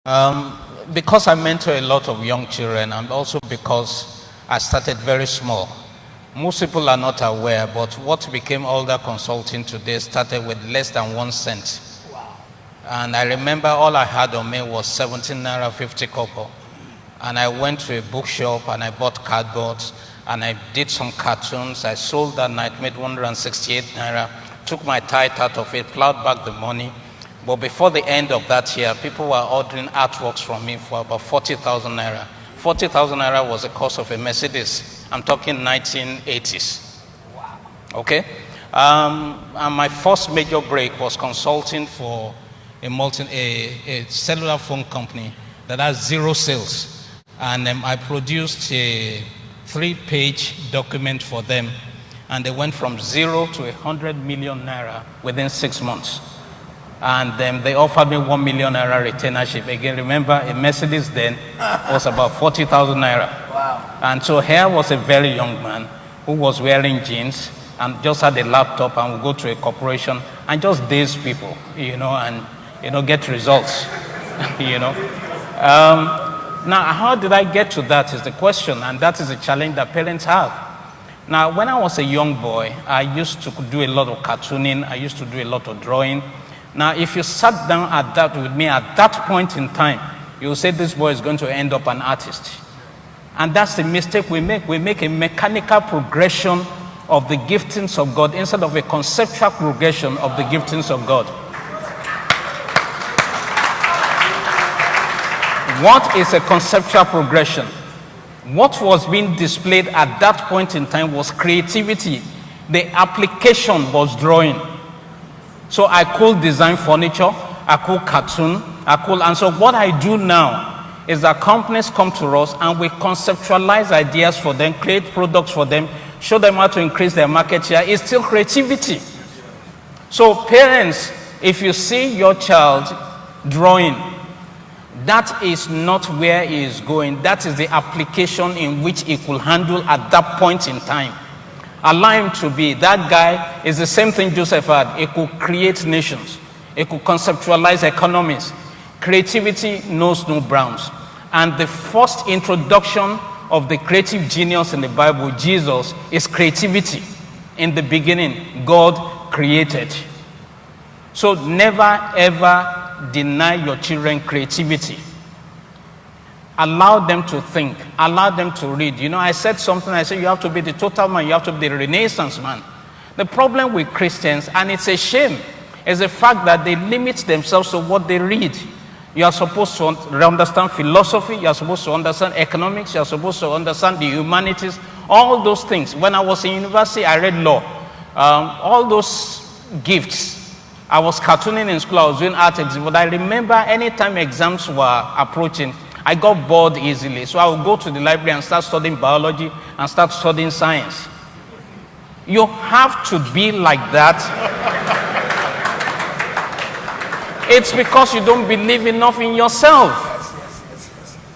Because I mentor a lot of young children, and also because I started very small. Most people are not aware, but what became Alder Consulting today started with less than 1 cent. Wow. And I remember all I had on me was 17 naira 50 kobo. And I went to a bookshop and I bought cardboard and I did some cartoons. I sold that night, made 168 naira, took my tithe out of it, plowed back the money. But before the end of that year, people were ordering artworks from me for about 40,000 naira. 40,000 naira was the cost of a Mercedes. I'm talking 1980s. Wow. Okay? And my first major break was consulting for a cellular phone company that has 0 sales. And I produced a 3-page document for them. And they went from 0 to 100 million naira within 6 months. And then they offered me 1 million naira retainership. Again, remember, a Mercedes then was about 40,000 naira. Wow. And so here was a very young man who was wearing jeans and just had a laptop and would go to a corporation and just daze people, and, get results, Now, how did I get to that is the question, and that is a challenge that parents have. Now, when I was a young boy, I used to do a lot of cartooning. I used to do a lot of drawing. Now, if you sat down with me at that point in time, you will say this boy is going to end up an artist. And that's the mistake we make. We make a mechanical progression of the giftings of God instead of a conceptual progression of the giftings of God. What is a conceptual progression? What was being displayed at that point in time was creativity. The application was drawing. So I could design furniture, I could cartoon, and so what I do now is that companies come to us and we conceptualize ideas for them, create products for them, show them how to increase their market share. It's still creativity. So parents, if you see your child drawing, that is not where he is going. That is the application in which he could handle at that point in time. Allow him to be. That guy is the same thing Joseph had. He could create nations. He could conceptualize economies. Creativity knows no bounds. And the first introduction of the creative genius in the Bible, Jesus, is creativity. In the beginning, God created. So never ever deny your children creativity. Allow them to think. Allow them to read. I said something. I said you have to be the total man. You have to be the Renaissance man. The problem with Christians, and it's a shame, is the fact that they limit themselves to what they read. You are supposed to understand philosophy. You are supposed to understand economics. You are supposed to understand the humanities. All those things. When I was in university, I read law. All those gifts. I was cartooning in school. I was doing art exhibits. But I remember anytime exams were approaching, I got bored easily. So I would go to the library and start studying biology and start studying science. You have to be like that. It's because you don't believe enough in yourself.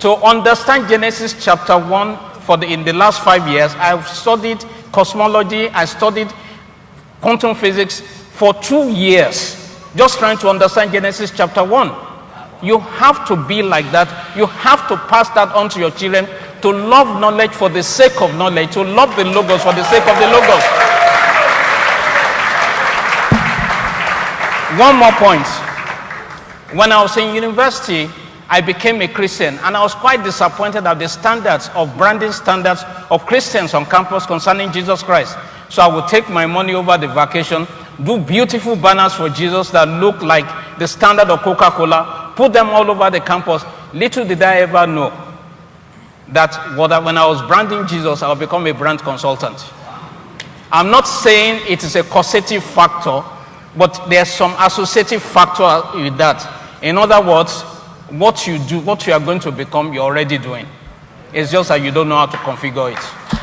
To understand Genesis chapter 1 in the last 5 years, I've studied cosmology, I studied quantum physics for 2 years, just trying to understand Genesis chapter 1. You have to be like that. You have to pass that on to your children, to love knowledge for the sake of knowledge, to love the logos for the sake of the logos. One more point. When I was in university, I became a Christian, and I was quite disappointed at the standards of branding standards of Christians on campus concerning Jesus Christ. So I would take my money over the vacation, do beautiful banners for Jesus that look like the standard of Coca-Cola, put them all over the campus. Little did I ever know that when I was branding Jesus, I would become a brand consultant. I'm not saying it is a causative factor, but there's some associative factor with that. In other words, what you do, what you are going to become, you're already doing. It's just that you don't know how to configure it.